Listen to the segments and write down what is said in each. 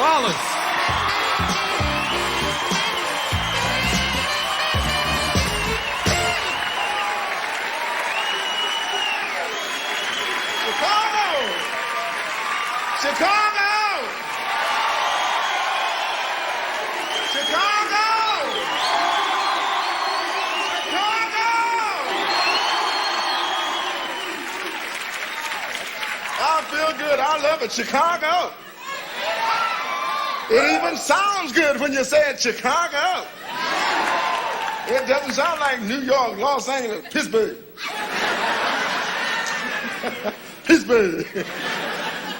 Wallace. Chicago! Chicago! Chicago! I feel good. I love it. Chicago. It even sounds good when you say it, Chicago. It doesn't sound like New York, Los Angeles, Pittsburgh. Pittsburgh.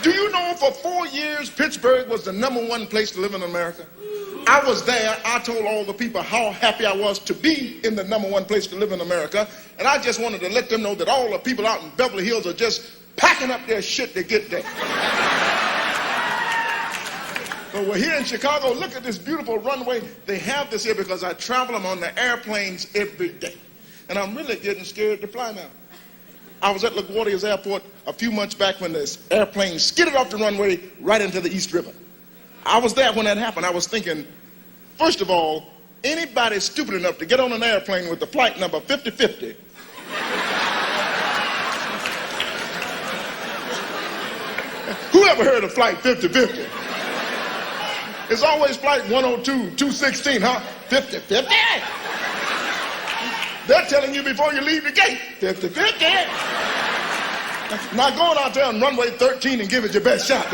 Do you know for 4 years Pittsburgh was the #1 place to live in America? I was there. I told all the people how happy I was to be in the #1 place to live in America. And I just wanted to let them know that all the people out in Beverly Hills are just packing up their shit to get there. But we're here in Chicago. Look at this beautiful runway. They have this here because I travel them on the airplanes every day. And I'm really getting scared to fly now. I was at LaGuardia's airport a few months back when this airplane skidded off the runway right into the East River. I was there when that happened. I was thinking, first of all, anybody stupid enough to get on an airplane with the flight number 5050 who ever heard of flight 5050? It's always flight 102, 216, huh? 5050? They're telling you before you leave the gate, 50-50. Now go on out there on runway 13 and give it your best shot.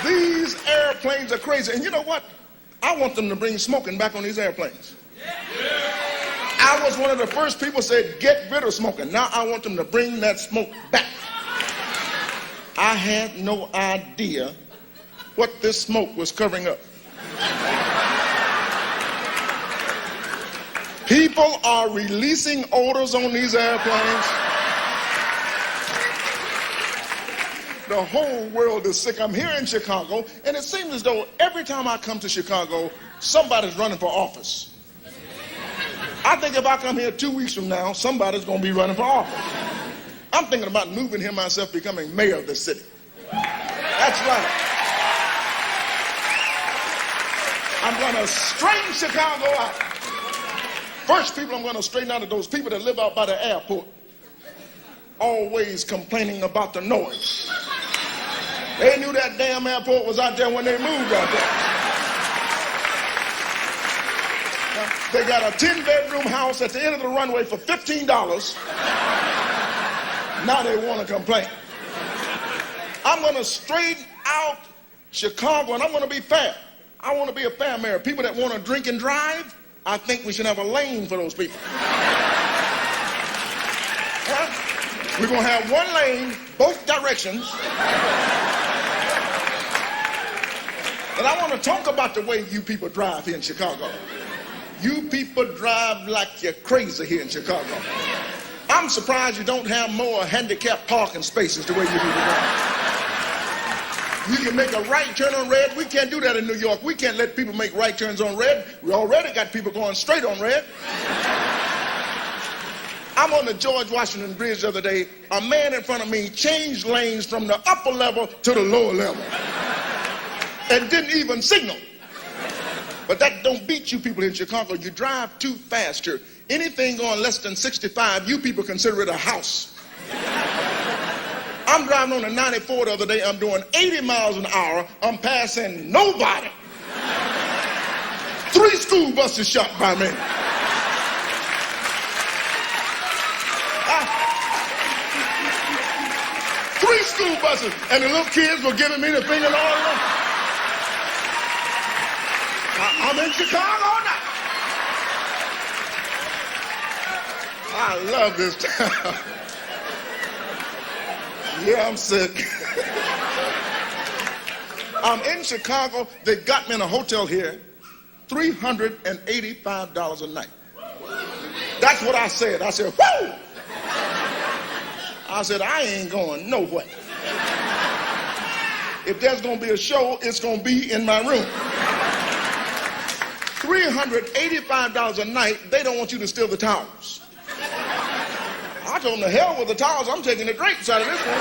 These airplanes are crazy. And you know what? I want them to bring smoking back on these airplanes. I was one of the first people said, get rid of smoking. Now I want them to bring that smoke back. I had no idea what this smoke was covering up. People are releasing odors on these airplanes. The whole world is sick. I'm here in Chicago, and it seems as though every time I come to Chicago, somebody's running for office. I think if I come here 2 weeks from now, somebody's going to be running for office. I'm thinking about moving here myself, becoming mayor of the city. That's right. I'm going to straighten Chicago out. First people I'm going to straighten out are those people that live out by the airport, always complaining about the noise. They knew that damn airport was out there when they moved out there. They got a 10-bedroom house at the end of the runway for $15. Now they want to complain. I'm going to straighten out Chicago, and I'm going to be fair. I want to be a fair mayor. People that want to drink and drive, I think we should have a lane for those people. We're going to have one lane, both directions. And I want to talk about the way you people drive here in Chicago. You people drive like you're crazy here in Chicago. I'm surprised you don't have more handicapped parking spaces the way you people drive. You can make a right turn on red. We can't do that in New York. We can't let people make right turns on red. We already got people going straight on red. I'm on the George Washington Bridge the other day. A man in front of me changed lanes from the upper level to the lower level and didn't even signal. But that don't beat you people in Chicago. You drive too fast here. Anything going less than 65, you people consider it a house. I'm driving on the 94 the other day. I'm doing 80 miles an hour. I'm passing nobody. 3 school buses shot by me. 3 school buses. And the little kids were giving me the finger and all that. I'm in Chicago now. I love this town. Yeah, I'm sick. I'm in Chicago. They got me in a hotel here, $385 a night. That's what I said. I said, whoo! I said, I ain't going nowhere. If there's going to be a show, it's going to be in my room. $385 a night. They don't want you to steal the towels. I told them to hell with the towels. I'm taking the drapes out of this one.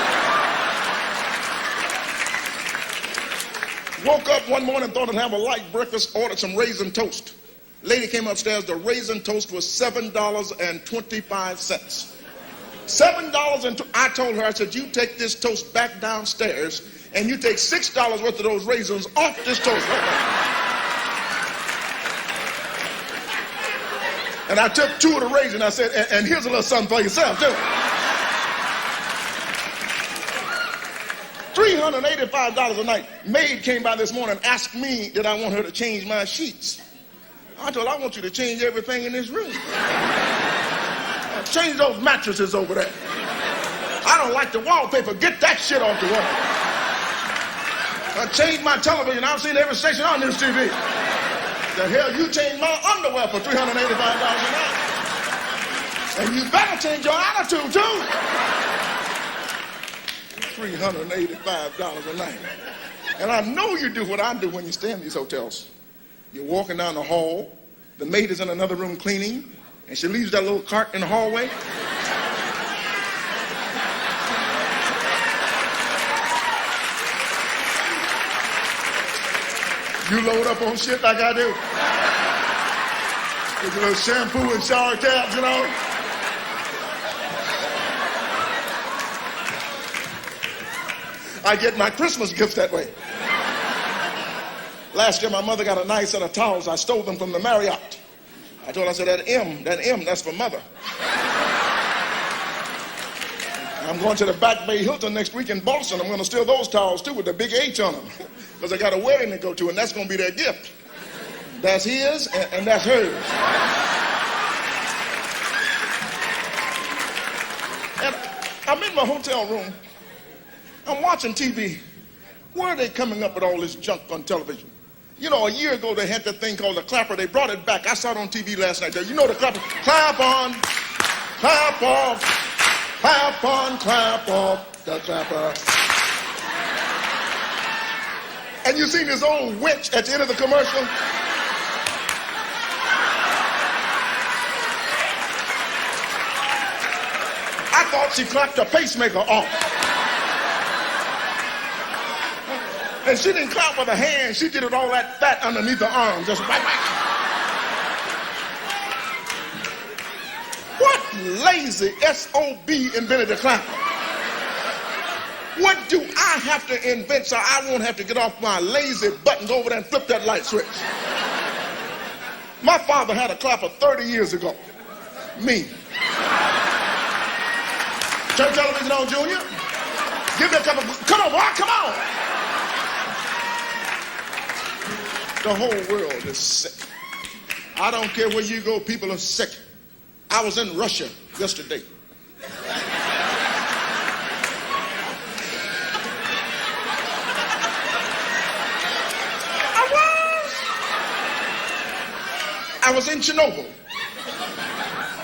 Woke up one morning, thought I'd have a light breakfast, ordered some raisin toast. Lady came upstairs, the raisin toast was $7.25. $7 and I told her, I said, you take this toast back downstairs and you take $6 worth of those raisins off this toast right now. And I took 2 of the raisins. I said, and here's a little something for yourself, too. $385 a night. Maid came by this morning and asked me did I want her to change my sheets. I told her, I want you to change everything in this room. Change those mattresses over there. I don't like the wallpaper. Get that shit off the wall. I changed my television. I've seen every station on this TV. The hell, you changed my underwear for $385 a night. And you better change your attitude, too. $385 a night. And I know you do what I do when you stay in these hotels. You're walking down the hall. The maid is in another room cleaning. And she leaves that little cart in the hallway. You load up on shit like I do. With a little shampoo and shower caps, you know. I get my Christmas gifts that way. Last year, my mother got a nice set of towels. I stole them from the Marriott. I told her, I said, that M, that's for mother. I'm going to the Back Bay Hilton next week in Boston. I'm going to steal those towels, too, with the big H on them. Because I got a wedding to go to, and that's going to be their gift. That's his, and that's hers. And I'm in my hotel room. I'm watching TV. Where are they coming up with all this junk on television? You know, a year ago, they had that thing called the clapper. They brought it back. I saw it on TV last night. You know the clapper? Clap on, clap off, clap on, clap off, the clapper. And you seen this old witch at the end of the commercial? I thought she clapped her pacemaker off. And she didn't clap with her hands. She did it all that fat underneath her arms. Just right. What lazy SOB invented the clapper? What do I have to invent so I won't have to get off my lazy buttons over there and flip that light switch? My father had a clapper 30 years ago. Me. Turn television on, Junior. Give that couple. Come on, boy, come on. The whole world is sick. I don't care where you go, people are sick. I was in Russia yesterday. I was in Chernobyl.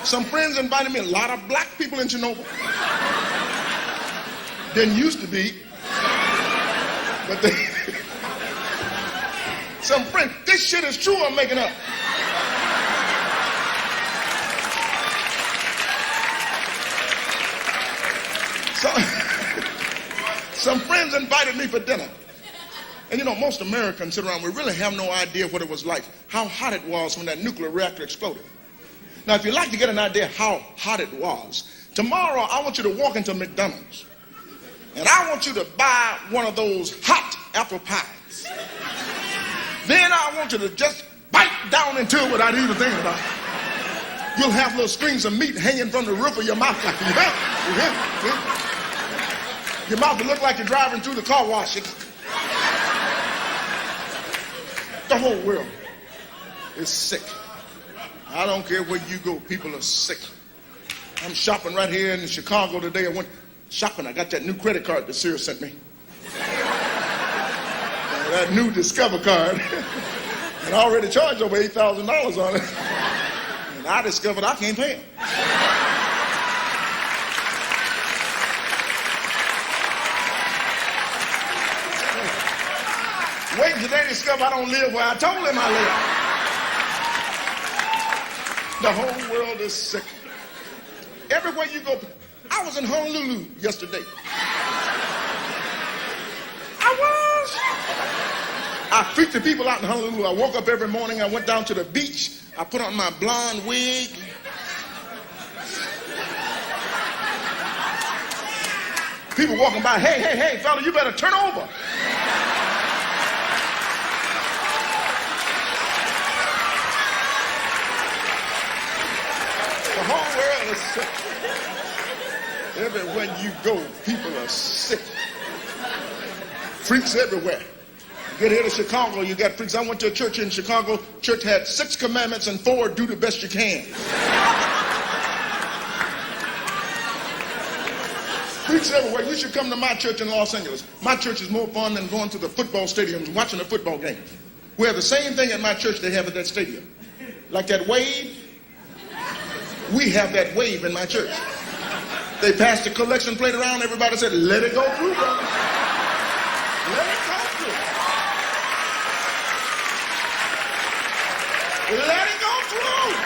Some friends invited me, a lot of black people in Chernobyl. Didn't used to be, but they... Some friends, this shit is true, I'm making up. Some friends invited me for dinner. And you know, most Americans sit around, we really have no idea what it was like, how hot it was when that nuclear reactor exploded. Now, if you'd like to get an idea how hot it was, tomorrow I want you to walk into McDonald's. And I want you to buy one of those hot apple pies. Then I want you to just bite down into it without even thinking about it. You'll have little strings of meat hanging from the roof of your mouth. Your mouth will look like you're driving through the car wash. The whole world is sick. I don't care where you go, people are sick. I'm shopping right here in Chicago today. I went shopping. I got that new credit card that Sears sent me. That new Discover card. And I already charged over $8,000 on it. And I discovered I can't pay it. Wait until they discover I don't live where I told them I live. The whole world is sick. Everywhere you go. I was in Honolulu yesterday. I was. I freaked the people out in Honolulu. I woke up every morning. I went down to the beach. I put on my blonde wig. People walking by, hey, fella, you better turn over. The whole world is sick. Everywhere you go, people are sick. Freaks everywhere. Get here to Chicago, you got freaks. I went to a church in Chicago. Church had 6 commandments and 4, do the best you can. Freaks everywhere. You should come to my church in Los Angeles. My church is more fun than going to the football stadiums and watching a football game. We have the same thing at my church they have at that stadium. Like that wave, we have that wave in my church. They passed the collection plate around. Everybody said, let it go through, brother. Let it go through. Let it go through.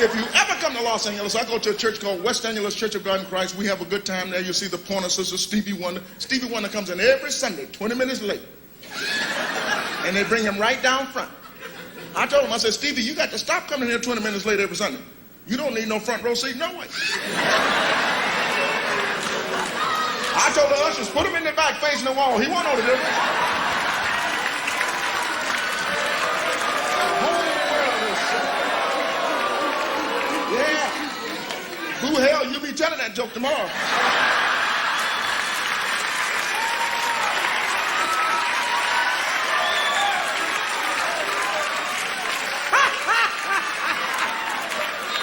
If you ever come to Los Angeles, I go to a church called West Angeles Church of God in Christ. We have a good time there. You see the Pointer Sisters, Stevie Wonder. Stevie Wonder comes in every Sunday, 20 minutes late. And they bring him right down front. I told him, I said, Stevie, you got to stop coming here 20 minutes late every Sunday. You don't need no front row seat, no way. I told the ushers, put him in the back facing the wall. He won't know the difference. Yeah. Who hell, you'll be telling that joke tomorrow.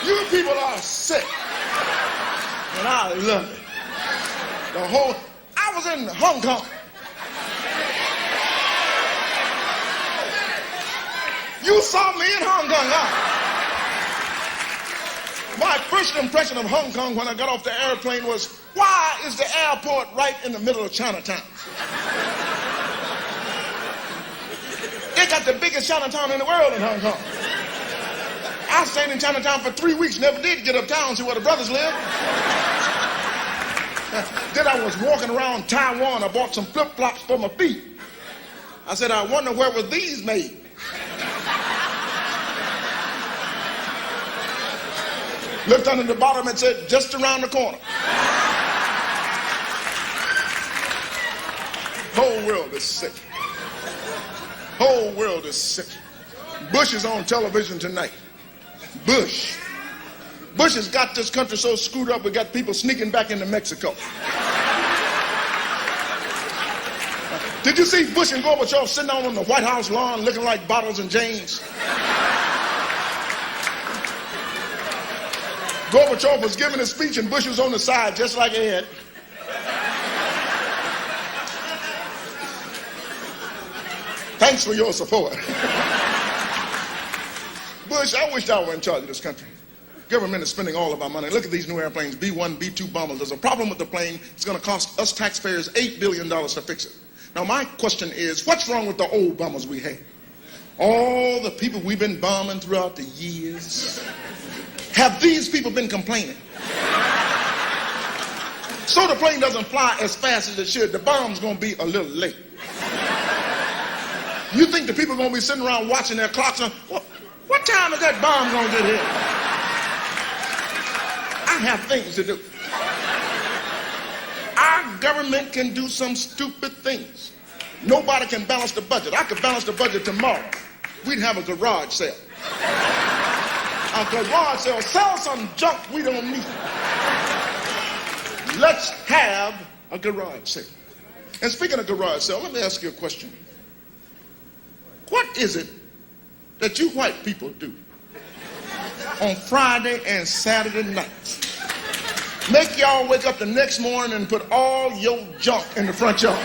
You people are sick. And I love it. I was in Hong Kong. You saw me in Hong Kong, huh? My first impression of Hong Kong when I got off the airplane was, why is the airport right in the middle of Chinatown? They got the biggest Chinatown in the world in Hong Kong. I stayed in Chinatown for 3 weeks, never did get uptown, see where the brothers live. Then I was walking around Taiwan. I bought some flip-flops for my feet. I said, I wonder where were these made? Looked under the bottom and said, just around the corner. Whole world is sick. Whole world is sick. Bush is on television tonight. Bush has got this country so screwed up, we got people sneaking back into Mexico. Did you see Bush and Gorbachev sitting down on the White House lawn looking like Bottles and James? Gorbachev was giving a speech and Bush was on the side just like Ed. Thanks for your support. Bush, I wish I were in charge of this country. Government is spending all of our money. Look at these new airplanes, B-1, B-2 bombers. There's a problem with the plane. It's going to cost us taxpayers $8 billion to fix it. Now, my question is, what's wrong with the old bombers we had? All the people we've been bombing throughout the years. Have these people been complaining? So the plane doesn't fly as fast as it should. The bomb's going to be a little late. You think the people are going to be sitting around watching their clocks on, what time is that bomb going to get here? I have things to do. Our government can do some stupid things. Nobody can balance the budget. I could balance the budget tomorrow. We'd have a garage sale. A garage sale. Sell some junk we don't need. Let's have a garage sale. And speaking of garage sale, let me ask you a question. What is it that you white people do on Friday and Saturday nights? Make y'all wake up the next morning and put all your junk in the front yard.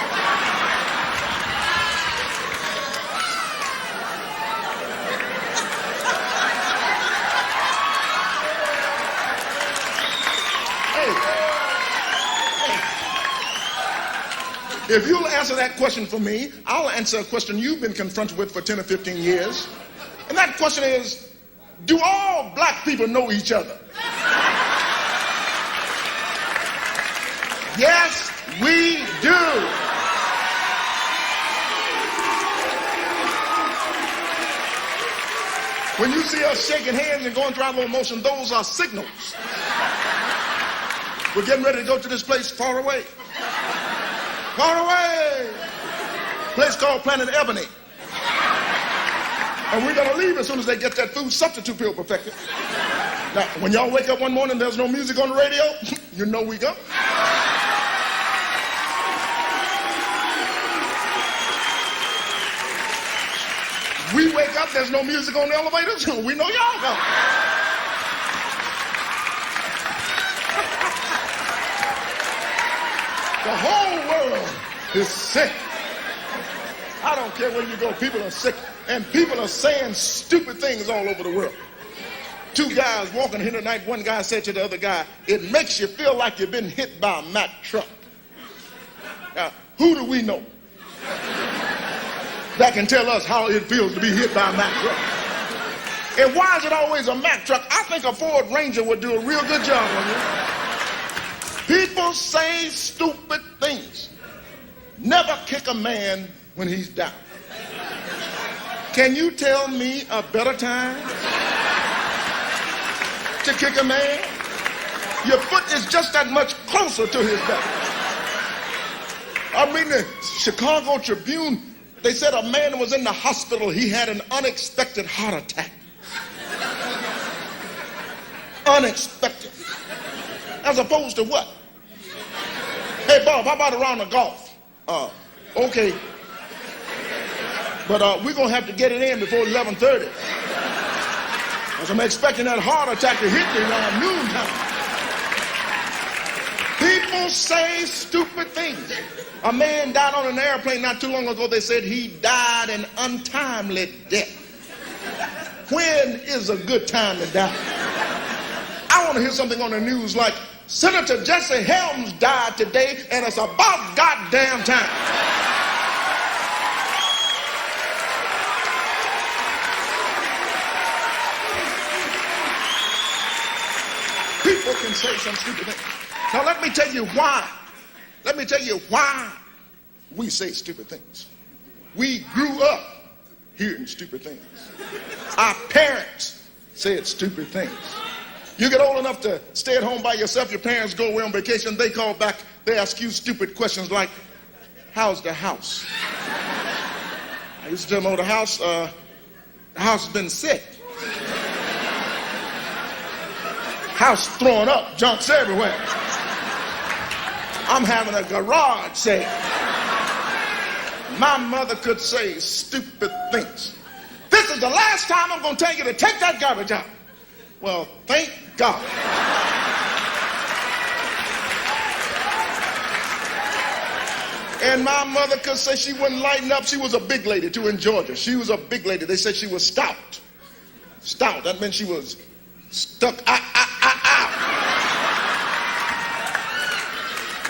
If you'll answer that question for me, I'll answer a question you've been confronted with for 10 or 15 years. And that question is, do all black people know each other? Yes, We do. When you see us shaking hands and going through our little motion, those are signals. We're getting ready to go to this place far away. Far away. Place called Planet Ebony. And we're going to leave as soon as they get that food substitute pill perfected. Now, when y'all wake up one morning, there's no music on the radio, you know we go. We wake up, there's no music on the elevators, we know y'all go. The whole world is sick. I don't care where you go, people are sick. And people are saying stupid things all over the world. Two guys walking here tonight, one guy said to the other guy, it makes you feel like you've been hit by a Mack truck. Now, who do we know that can tell us how it feels to be hit by a Mack truck? And why is it always a Mack truck? I think a Ford Ranger would do a real good job on you. People say stupid things. Never kick a man when he's down. Can you tell me a better time to kick a man? Your foot is just that much closer to his back. I mean, the Chicago Tribune, they said a man was in the hospital. He had an unexpected heart attack. Unexpected. As opposed to what? Hey, Bob, how about a round of golf? Okay. But we're going to have to get it in before 11:30. Because I'm expecting that heart attack to hit me around noontime. People say stupid things. A man died on an airplane not too long ago. They said he died an untimely death. When is a good time to die? I want to hear something on the news like, Senator Jesse Helms died today, and it's about goddamn time. People can say some stupid things. Now let me tell you why. Let me tell you why we say stupid things. We grew up hearing stupid things. Our parents said stupid things. You get old enough to stay at home by yourself, your parents go away on vacation, they call back, they ask you stupid questions like, how's the house? I used to tell them, oh, the house has been sick. House throwing up, junks everywhere. I'm having a garage sale. My mother could say stupid things. This is the last time I'm going to tell you to take that garbage out. Well, thank God. And my mother could say she wouldn't lighten up. She was a big lady too in Georgia. She was a big lady. They said she was stout. Stout, that meant she was stuck out.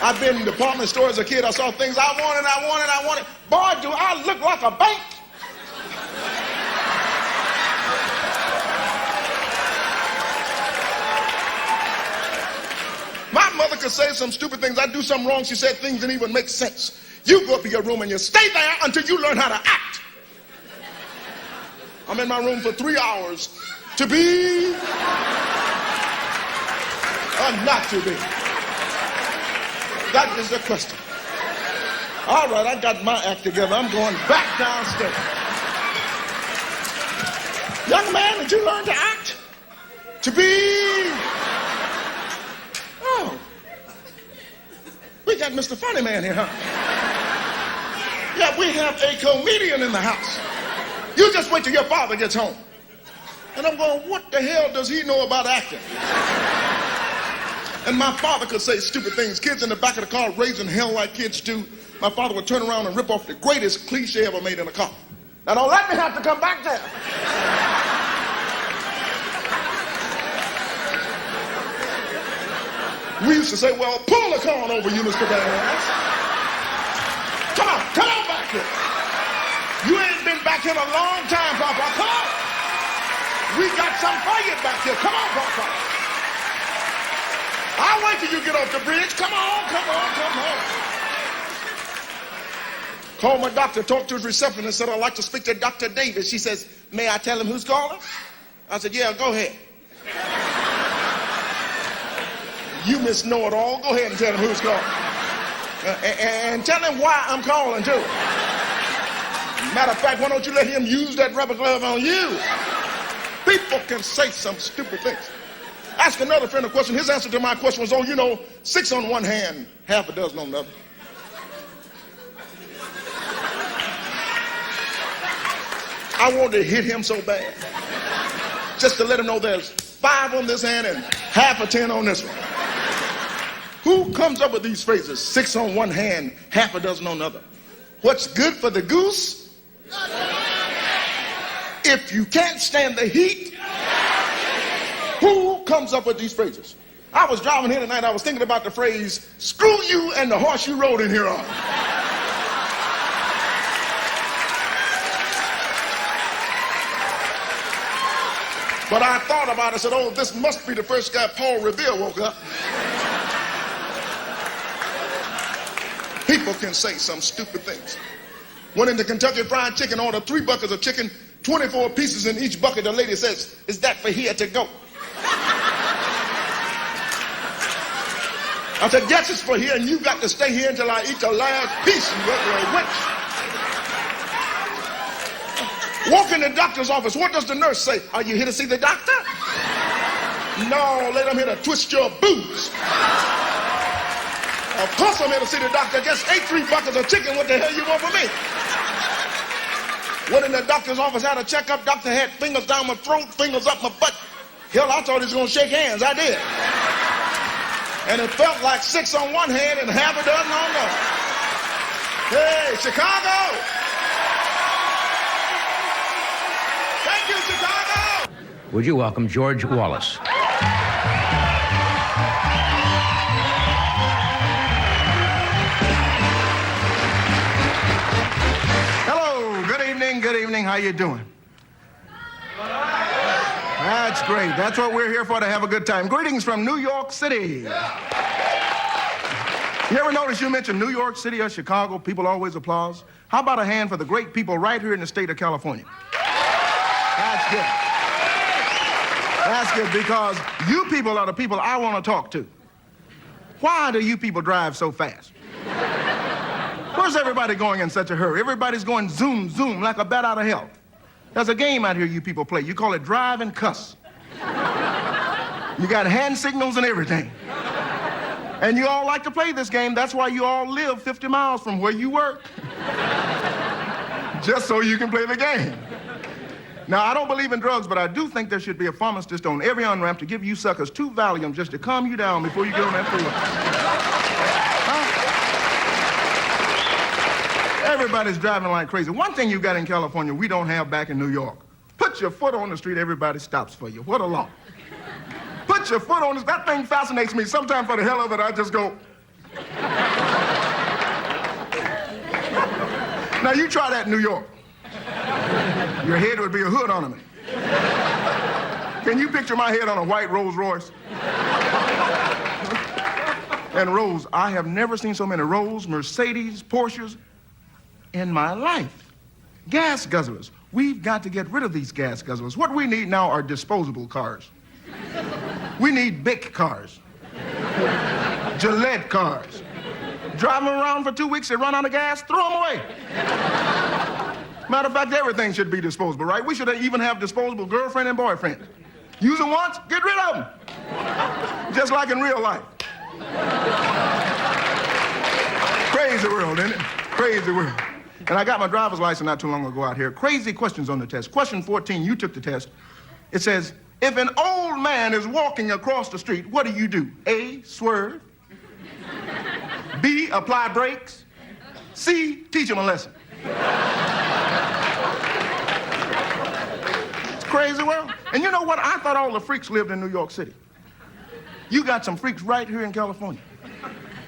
I've been in department stores as a kid. I saw things I wanted. Boy, do I look like a bank. My mother could say some stupid things. I'd do something wrong. She said things didn't even make sense. You go up to your room and you stay there until you learn how to act. I'm in my room for 3 hours to be or not to be. That is the question. All right, I got my act together. I'm going back downstairs. Young man, did you learn to act? To be... Oh. We got Mr. Funny Man here, huh? Yeah, we have a comedian in the house. You just wait till your father gets home. And I'm going, what the hell does he know about acting? And my father could say stupid things. Kids in the back of the car raising hell like kids do. My father would turn around and rip off the greatest cliche ever made in a car. Now don't let me have to come back there. We used to say, well, pull the car over you, Mr. Badass. Come on back here. You ain't been back here a long time, Papa. Come on. We got some for you back here. Come on, Papa. I'll wait till you get off the bridge. Come on. Called my doctor, talked to his receptionist, said, I'd like to speak to Dr. Davis. She says, may I tell him who's calling? I said, yeah, go ahead. You Miss Know-It-All, go ahead and tell him who's calling. And tell him why I'm calling, too. Matter of fact, why don't you let him use that rubber glove on you? People can say some stupid things. Ask another friend a question. His answer to my question was, oh, you know, 6 on one hand, half a dozen on the other. I wanted to hit him so bad. Just to let him know there's 5 on this hand and half a 10 on this one. Who comes up with these phrases? 6 on one hand, half a dozen on the other. What's good for the goose? If you can't stand the heat, who comes up with these phrases? I was driving here tonight, I was thinking about the phrase, screw you and the horse you rode in here on. But I thought about it, I said, oh, this must be the first guy Paul Revere woke up. People can say some stupid things. Went into Kentucky Fried Chicken, ordered 3 buckets of chicken, 24 pieces in each bucket. The lady says, is that for here to go? I said, yes, it's for here, and you got to stay here until I eat the last piece. Walk in the doctor's office. What does the nurse say? Are you here to see the doctor? No, let him here to twist your boots. Of course I'm here to see the doctor. Just ate 3 buckets of chicken. What the hell you want from me? Went in the doctor's office, had a checkup. Doctor had fingers down my throat, fingers up my butt. Hell, I thought he was going to shake hands. I did. And it felt like 6 on one hand and half a dozen on the other. Hey, Chicago! Thank you, Chicago! Would you welcome George Wallace? Hello, good evening, how you doing? That's great. That's what we're here for, to have a good time. Greetings from New York City. You ever notice you mention New York City or Chicago, people always applause? How about a hand for the great people right here in the state of California? That's good. That's good, because you people are the people I want to talk to. Why do you people drive so fast? Where's everybody going in such a hurry? Everybody's going zoom, zoom, like a bat out of hell. There's a game out here you people play. You call it drive and cuss. You got hand signals and everything. And you all like to play this game. That's why you all live 50 miles from where you work. Just so you can play the game. Now, I don't believe in drugs, but I do think there should be a pharmacist on every on-ramp to give you suckers 2 Valium just to calm you down before you get on that freeway. Huh? Everybody's driving like crazy. One thing you got in California we don't have back in New York. Put your foot on the street, everybody stops for you. What a law. Put your foot on this. That thing fascinates me. Sometimes for the hell of it, I just go. Now, you try that in New York. Your head would be a hood ornament. Can you picture my head on a white Rolls Royce? And Rolls, I have never seen so many Rolls, Mercedes, Porsches in my life. Gas guzzlers. We've got to get rid of these gas guzzlers. What we need now are disposable cars. We need Bic cars. Gillette cars. Drive them around for 2 weeks, they run out of gas, throw them away. Matter of fact, everything should be disposable, right? We should even have disposable girlfriend and boyfriend. Use them once, get rid of them. Just like in real life. Crazy world, isn't it? Crazy world. And I got my driver's license not too long ago out here. Crazy questions on the test. Question 14, you took the test. It says, if an old man is walking across the street, what do? A, swerve. B, apply brakes. C, teach him a lesson. It's a crazy world. And you know what? I thought all the freaks lived in New York City. You got some freaks right here in California.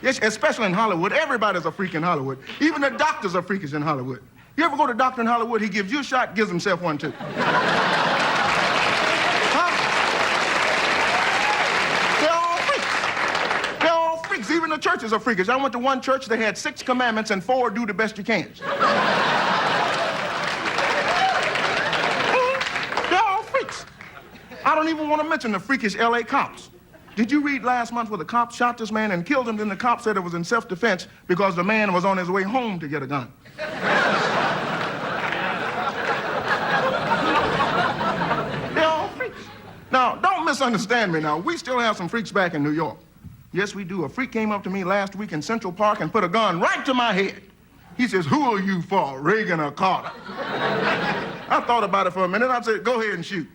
Yes, especially in Hollywood. Everybody's a freak in Hollywood. Even the doctors are freakish in Hollywood. You ever go to a doctor in Hollywood, he gives you a shot, gives himself one too. Huh? They're all freaks. They're all freaks. Even the the churches are freakish. I went to one church, they had 6 commandments and 4 do the best you can. They're all freaks. I don't even want to mention the freakish LA cops. Did you read last month where the cops shot this man and killed him? Then the cop said it was in self-defense because the man was on his way home to get a gun. They're all freaks. Now, don't misunderstand me now. We still have some freaks back in New York. Yes, we do. A freak came up to me last week in Central Park and put a gun right to my head. He says, "Who are you for, Reagan or Carter?" I thought about it for a minute. I said, "Go ahead and shoot."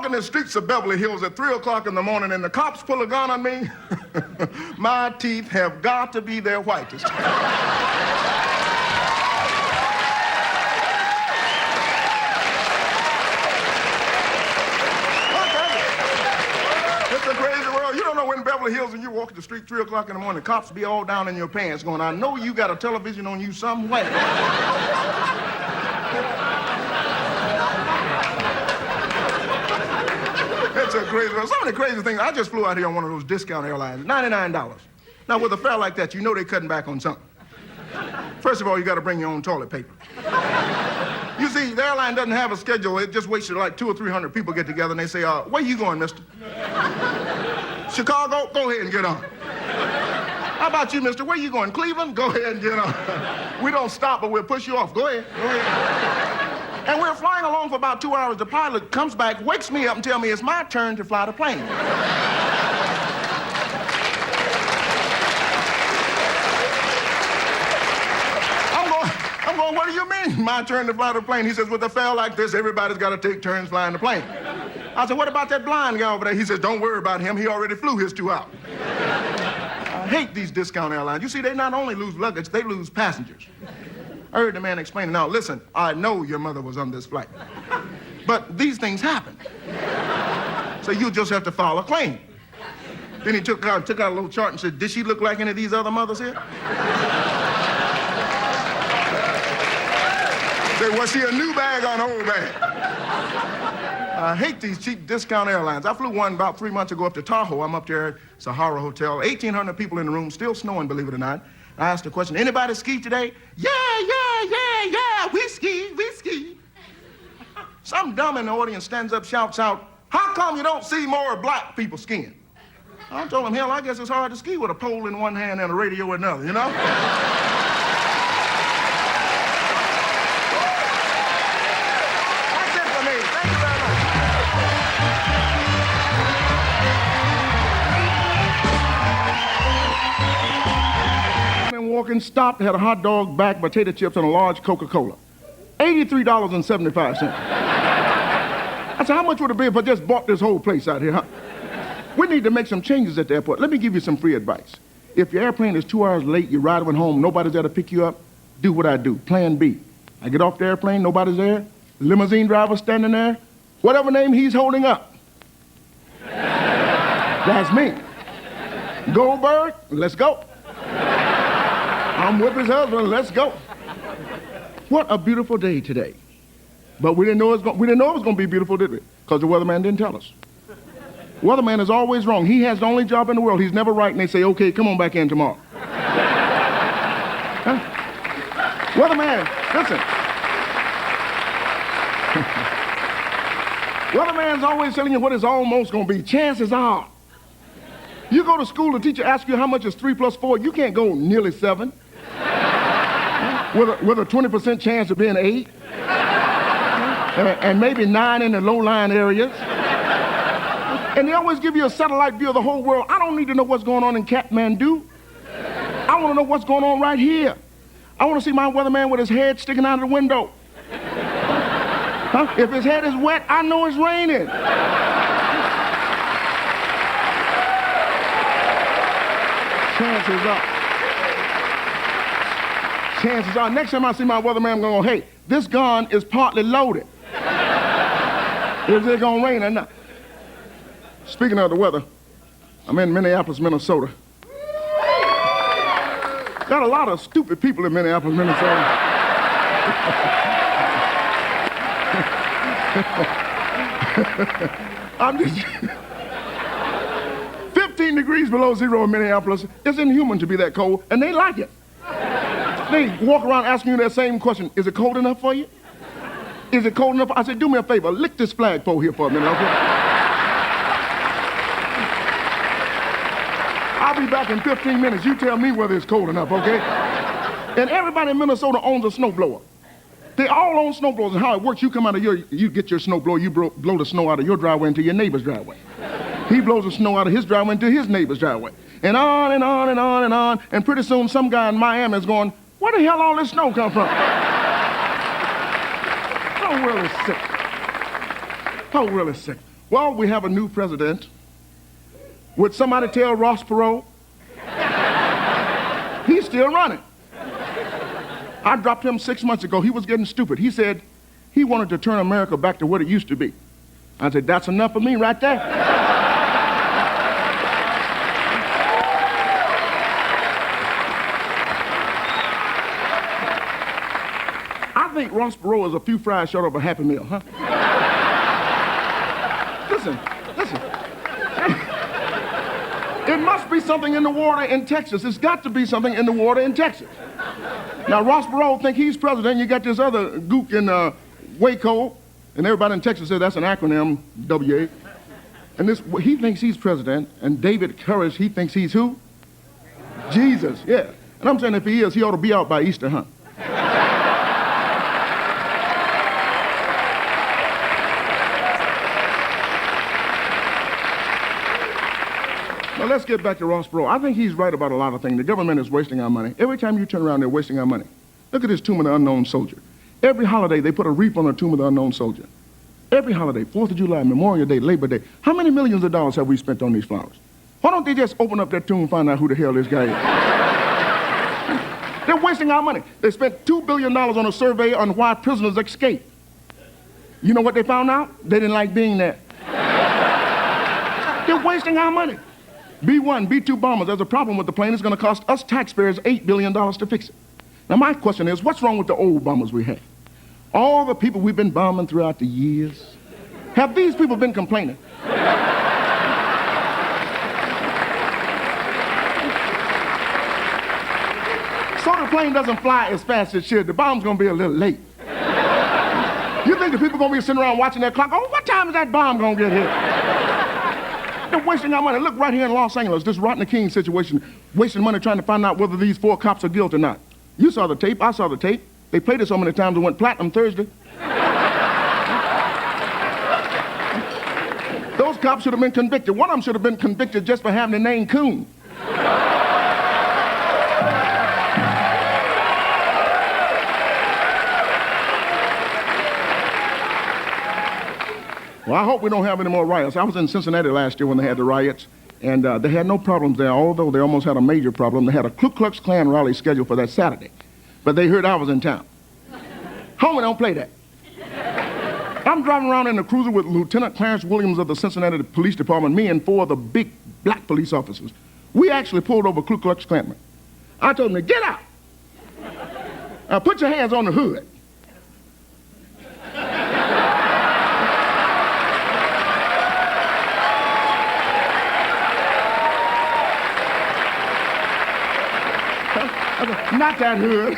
In the streets of Beverly Hills at 3 o'clock in the morning and the cops pull a gun on me, my teeth have got to be their whitest. Okay. It's a crazy world. You don't know in Beverly Hills when you walk the street 3 o'clock in the morning, cops be all down in your pants going, "I know you got a television on you somewhere." It's a crazy world. Some of the crazy things, I just flew out here on one of those discount airlines, $99. Now, with a fare like that, you know they're cutting back on something. First of all, you got to bring your own toilet paper. You see, the airline doesn't have a schedule. It just waits till like 200 or 300 people get together and they say, "Where you going, mister?" "Chicago?" "Go ahead and get on." "How about you, mister? Where you going? Cleveland?" "Go ahead and get on." "We don't stop, but we'll push you off." "Go ahead. Go ahead." And we're flying along for about 2 hours. The pilot comes back, wakes me up, and tells me it's my turn to fly the plane. I'm going, "What do you mean, my turn to fly the plane?" He says, "With a fare like this, everybody's got to take turns flying the plane." I said, "What about that blind guy over there?" He says, "Don't worry about him. He already flew his 2 out." I hate these discount airlines. You see, they not only lose luggage, they lose passengers. I heard the man explaining, "Now, listen, I know your mother was on this flight, but these things happen. So you just have to file a claim." Then he took out a little chart and said, "Did she look like any of these other mothers here?" Said, "Was she a new bag or an old bag?" I hate these cheap discount airlines. I flew one about 3 months ago up to Tahoe. I'm up there at Sahara Hotel. 1,800 people in the room, still snowing, believe it or not. I asked the question, "Anybody ski today?" Yeah, we ski. Some dumb in the audience stands up, shouts out, "How come you don't see more black people skiing?" I told him, "Hell, I guess it's hard to ski with a pole in one hand and a radio in another, you know?" That's it for me. Thank you very much. Walking, stopped, had a hot dog, back, potato chips, and a large Coca-Cola. $83.75. I said, "How much would it be if I just bought this whole place out here, huh?" We need to make some changes at the airport. Let me give you some free advice. If your airplane is 2 hours late, you ride one home, nobody's there to pick you up, do what I do. Plan B. I get off the airplane, nobody's there, limousine driver standing there, whatever name he's holding up. That's me. Goldberg, let's go. I'm with his husband, let's go. What a beautiful day today. But we didn't know it was going to be beautiful, did we? Because the weatherman didn't tell us. Weatherman is always wrong. He has the only job in the world. He's never right, and they say, "Okay, come on back in tomorrow." Huh? Weatherman, listen. Weatherman's always telling you what it's almost going to be. Chances are. You go to school, the teacher asks you how much is 3 plus 4. You can't go nearly 7. With a 20% chance of being 8. And maybe 9 in the low-lying areas. And they always give you a satellite view of the whole world. I don't need to know what's going on in Kathmandu. I want to know what's going on right here. I want to see my weatherman with his head sticking out of the window. Huh? If his head is wet, I know it's raining. Chances are, next time I see my weatherman, I'm going to go, "Hey, this gun is partly loaded. Is it going to rain or not?" Speaking of the weather, I'm in Minneapolis, Minnesota. Got a lot of stupid people in Minneapolis, Minnesota. I'm just 15 degrees below zero in Minneapolis. It's inhuman to be that cold, and they like it. They walk around asking you that same question. Is it cold enough for you? Is it cold enough? I said, do me a favor. Lick this flagpole here for a minute, okay? I'll be back in 15 minutes. You tell me whether it's cold enough, okay? And everybody in Minnesota owns a snowblower. They all own snowblowers, and how it works, you come out of you get your snowblower, you blow the snow out of your driveway into your neighbor's driveway. He blows the snow out of his driveway into his neighbor's driveway. And on and on and on and on, and pretty soon some guy in Miami is going, where the hell all this snow come from? How world is sick. How world is sick. Well, we have a new president. Would somebody tell Ross Perot? He's still running. I dropped him 6 months ago. He was getting stupid. He said he wanted to turn America back to what it used to be. I said, that's enough for me right there. I think Ross Perot is a few fries short of a Happy Meal, huh? Listen. It must be something in the water in Texas. It's got to be something in the water in Texas. Now, Ross Perot think he's president. You got this other gook in Waco, and everybody in Texas says that's an acronym, WA. And he thinks he's president, and David Courage, he thinks he's who? Jesus, yeah. And I'm saying if he is, he ought to be out by Easter, huh? Now, let's get back to Ross Perot. I think he's right about a lot of things. The government is wasting our money. Every time you turn around, they're wasting our money. Look at this Tomb of the Unknown Soldier. Every holiday, they put a wreath on the Tomb of the Unknown Soldier. Every holiday, 4th of July, Memorial Day, Labor Day. How many millions of dollars have we spent on these flowers? Why don't they just open up that tomb and find out who the hell this guy is? They're wasting our money. They spent $2 billion on a survey on why prisoners escape. You know what they found out? They didn't like being there. They're wasting our money. B-1, B-2 bombers, there's a problem with the plane. It's going to cost us taxpayers $8 billion to fix it. Now, my question is, what's wrong with the old bombers we had? All the people we've been bombing throughout the years. Have these people been complaining? So the plane doesn't fly as fast as it should. The bomb's going to be a little late. You think the people are going to be sitting around watching that clock? Oh, what time is that bomb going to get here? They're wasting our money. Look right here in Los Angeles, this Rodney King situation, wasting money trying to find out whether these 4 cops are guilty or not. You saw the tape. I saw the tape. They played it so many times it went platinum Thursday. Those cops should have been convicted. One of them should have been convicted just for having the name Coon. Well, I hope we don't have any more riots. I was in Cincinnati last year when they had the riots, and they had no problems there, although they almost had a major problem. They had a Ku Klux Klan rally scheduled for that Saturday, but they heard I was in town. Homie, don't play that. I'm driving around in a cruiser with Lieutenant Clarence Williams of the Cincinnati Police Department, me and 4 of the big black police officers. We actually pulled over Ku Klux Klansmen. I told them to get out. Put your hands on the hood. Not that hood.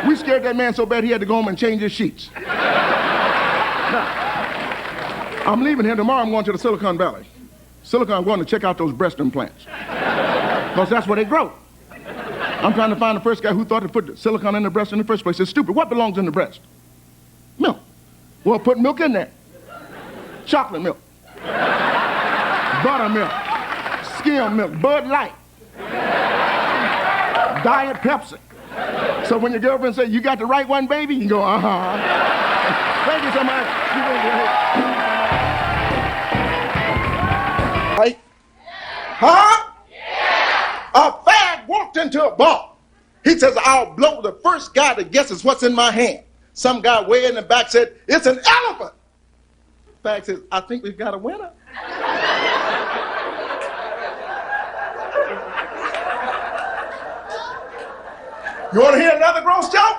We scared that man so bad he had to go home and change his sheets. Now, I'm leaving here tomorrow. I'm going to the Silicon Valley. I'm going to check out those breast implants. Because that's where they grow. I'm trying to find the first guy who thought to put silicone in the breast in the first place. It's stupid. What belongs in the breast? Milk. Well, put milk in there. Chocolate milk. Buttermilk. Skim milk. Bud Light. Diet Pepsi. So when your girlfriend says, you got the right one, baby, you go, uh-huh. Thank you so much. Right? Huh? Yeah. A fag walked into a bar. He says, I'll blow the first guy that guesses what's in my hand. Some guy way in the back said, it's an elephant. Fag says, I think we've got a winner. You want to hear another gross joke?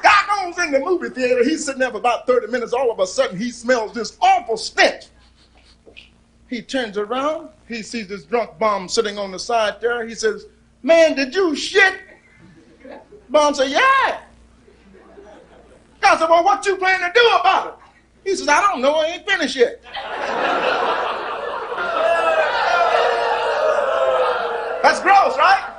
Guy goes in the movie theater. He's sitting there for about 30 minutes. All of a sudden, he smells this awful stench. He turns around. He sees this drunk bum sitting on the side there. He says, "Man, did you shit?" Bum said, "Yeah." Guy said, "Well, what you plan to do about it?" He says, "I don't know. I ain't finished yet." That's gross, right?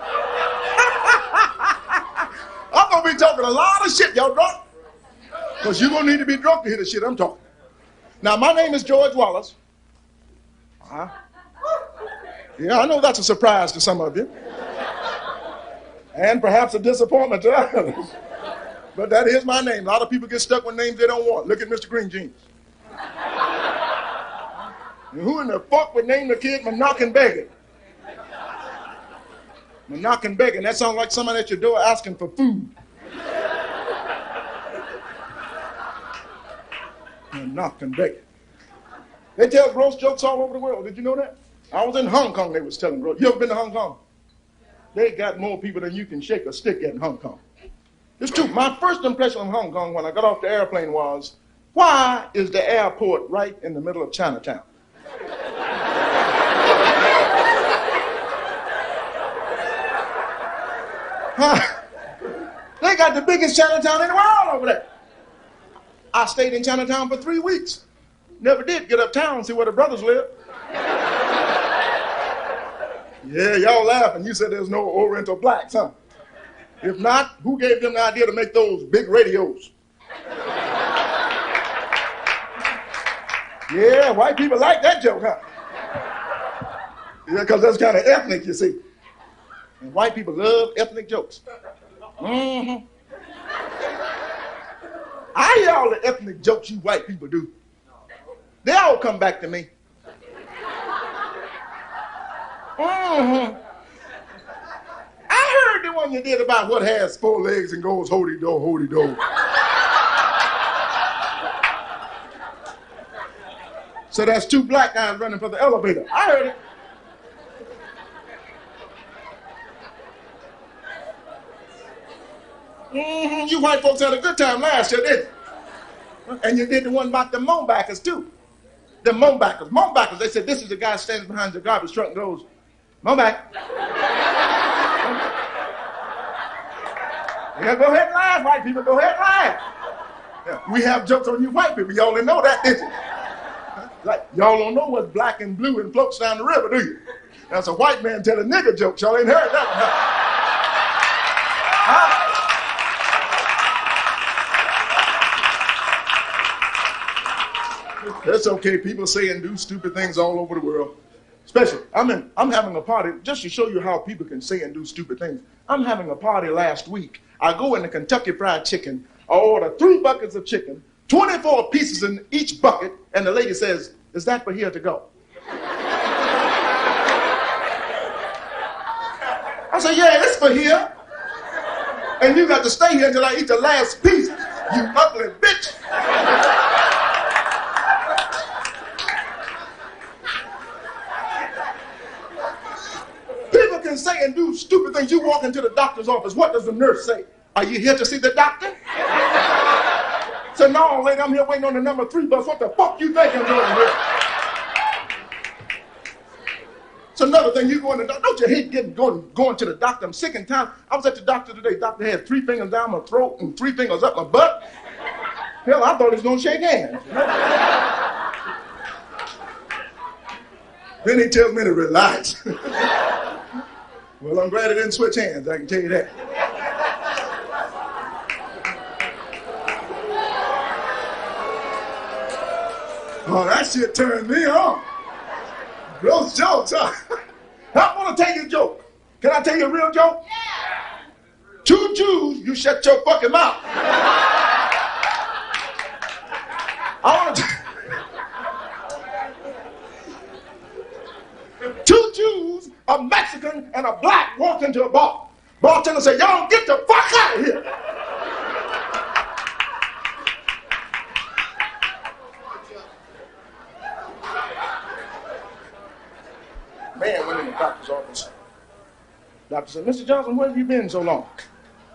I'm going to be talking a lot of shit, y'all drunk. Because you're going to need to be drunk to hear the shit I'm talking. Now, my name is George Wallace. Yeah, I know that's a surprise to some of you. And perhaps a disappointment to others. But that is my name. A lot of people get stuck with names they don't want. Look at Mr. Green Jeans. And who in the fuck would name the kid Monockin Begging? Monockin Begging. That sounds like somebody at your door asking for food. Monockin Begging. They tell gross jokes all over the world. Did you know that? I was in Hong Kong, they was telling gross. You ever been to Hong Kong? They got more people than you can shake a stick at in Hong Kong. It's true. My first impression of Hong Kong when I got off the airplane was, why is the airport right in the middle of Chinatown? They got the biggest Chinatown in the world over there. I stayed in Chinatown for 3 weeks. Never did get uptown and see where the brothers live. Yeah, y'all laughing. You said there's no Oriental blacks, huh? If not, who gave them the idea to make those big radios? Yeah, white people like that joke, huh? Yeah, because that's kind of ethnic, you see. And white people love ethnic jokes. Mm-hmm. I hear all the ethnic jokes you white people do. They all come back to me. Mm-hmm. I heard the one you did about what has 4 legs and goes hody-do, hody-do. So that's 2 black guys running for the elevator. I heard it. Mm-hmm. You white folks had a good time last year, didn't you? And you did the one about the moanbackers, too. The moanbackers. Moanbackers, they said, this is the guy standing behind the garbage truck and goes, "Moanback." Yeah, go ahead and laugh, white people. Go ahead and laugh. Yeah, we have jokes on you white people. Y'all didn't know that, did you? Like, y'all don't know what's black and blue and floats down the river, do you? That's a white man telling nigger jokes. Y'all ain't heard that one, huh? It's okay. People say and do stupid things all over the world. Especially, I'm having a party, just to show you how people can say and do stupid things. I'm having a party last week. I go into Kentucky Fried Chicken. I order 3 buckets of chicken, 24 pieces in each bucket, and the lady says, "Is that for here to go?" I said, "Yeah, it's for here. And you got to stay here until I eat the last piece, you ugly bitch." People can say and do stupid things. You walk into the doctor's office. What does the nurse say? "Are you here to see the doctor?" So, "No, lady, I'm here waiting on the number 3 bus. What the fuck you think I'm doing here?" It's another thing. You go in the doctor. Don't you hate going to the doctor? I'm sick and tired. I was at the doctor today. Doctor had 3 fingers down my throat and 3 fingers up my butt. Hell, I thought he was going to shake hands. Then he tells me to relax. Well, I'm glad it didn't switch hands, I can tell you that. Oh, that shit turned me on. Gross jokes, huh? I want to tell you a joke. Can I tell you a real joke? Yeah. 2 Jews, you shut your fucking mouth. I want to 2 Jews, a Mexican, and a black walked into a bar. Bartender said, "Y'all get the fuck out of here." Man went in the doctor's office. Doctor said, Mr. Johnson, where have you been so long?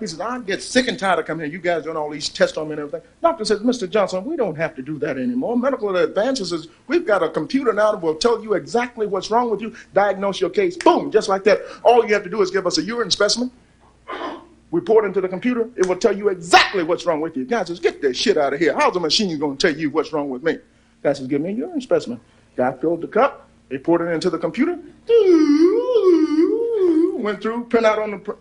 He says, I get sick and tired of coming here. You guys doing all these tests on me and everything. Doctor says, Mr. Johnson, we don't have to do that anymore. Medical advances is, we've got a computer now that will tell you exactly what's wrong with you, diagnose your case, boom, just like that. All you have to do is give us a urine specimen. We pour it into the computer. It will tell you exactly what's wrong with you. Guy says, get that shit out of here. How's the machine going to tell you what's wrong with me? Guy says, give me a urine specimen. Guy filled the cup. They poured it into the computer. Went through, print out on the...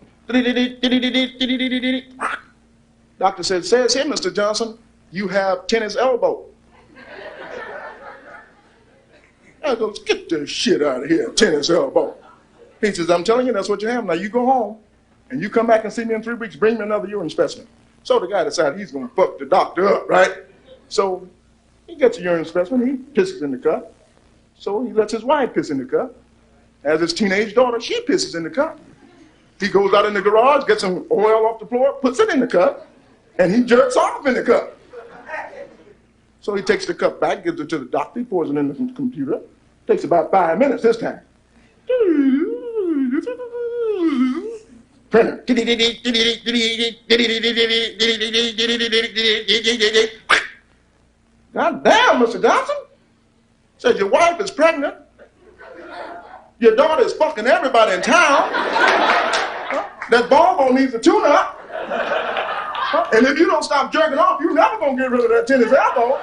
Doctor said, says here, Mr. Johnson, you have tennis elbow. I goes, get this shit out of here, tennis elbow. He says, I'm telling you, that's what you have. Now you go home, and you come back and see me in 3 weeks, bring me another urine specimen. So the guy decided he's going to fuck the doctor up, right? So he gets a urine specimen, he pisses in the cup. So he lets his wife piss in the cup. As his teenage daughter, she pisses in the cup. He goes out in the garage, gets some oil off the floor, puts it in the cup, and he jerks off in the cup. So he takes the cup back, gives it to the doctor, he pours it in the computer. Takes about 5 minutes this time. Printer. God damn, Mr. Johnson. Says your wife is pregnant. Your daughter is fucking everybody in town. That ball needs a tune-up. And if you don't stop jerking off, you're never going to get rid of that tennis elbow.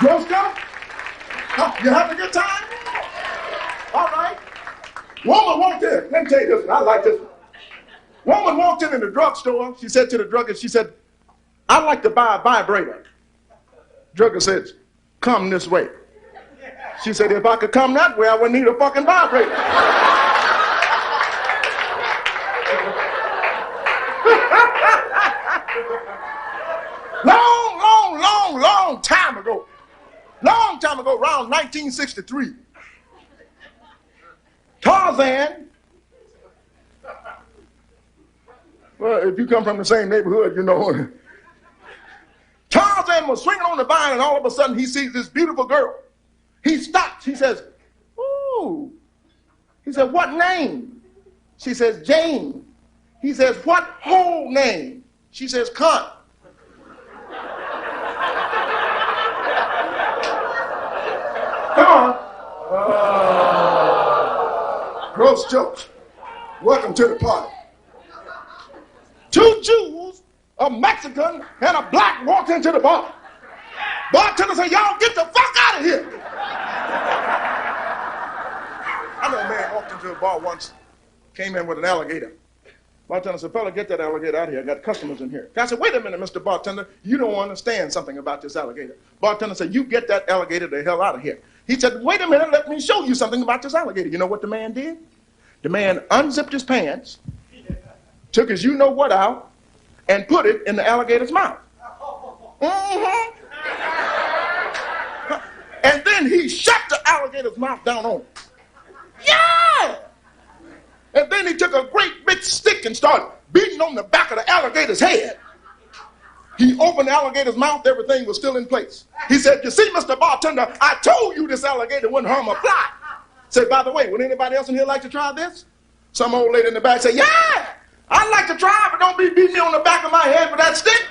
Gross stuff? You having a good time? All right. Woman walked in. Let me tell you this one. I like this one. Woman walked in the drugstore. She said to the druggist, she said, I'd like to buy a vibrator. Druggist says, come this way. She said, if I could come that way, I wouldn't need a fucking vibrator. Long time ago. Long time ago, around 1963. Tarzan. Well, if you come from the same neighborhood, you know. Tarzan was swinging on the vine, and all of a sudden he sees this beautiful girl. He stops. He says, ooh. He said, what name? She says, Jane. He says, what whole name? She says, cunt. Come on. Gross jokes. Welcome to the party. 2 Jews, a Mexican, and a black walked into the bar. Bartender said, y'all get the fuck out of here. I know a man walked into a bar once, came in with an alligator. Bartender said, fella, get that alligator out of here. I got customers in here. Guy said, wait a minute, Mr. Bartender. You don't understand something about this alligator. Bartender said, you get that alligator the hell out of here. He said, wait a minute, let me show you something about this alligator. You know what the man did? The man unzipped his pants, took his you-know-what out, and put it in the alligator's mouth. Mm-hmm. And then he shut the alligator's mouth down on it. Yeah! And then he took a great big stick and started beating on the back of the alligator's head. He opened the alligator's mouth, everything was still in place. He said, you see, Mr. Bartender, I told you this alligator wouldn't harm a fly. Said, by the way, would anybody else in here like to try this? Some old lady in the back said, yeah, I'd like to try, but don't be beating me on the back of my head with that stick.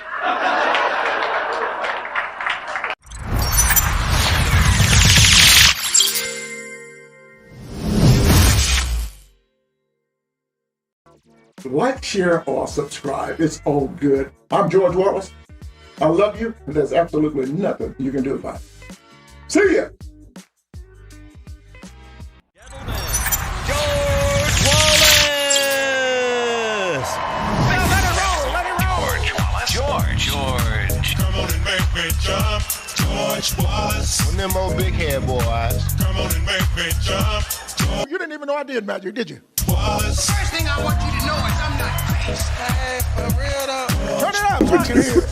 Like, share, or subscribe. It's all good. I'm George Wallace. I love you, and there's absolutely nothing you can do about it. See ya. George Wallace! Let it roll! George. Come on and make me jump. George Wallace. One of them old big head boys. Come on and make me jump. George You didn't even know I did magic, did you? Wallace. First thing I want you to know is I'm not crazy. Hey, for real though. Turn it up, so I can hear it.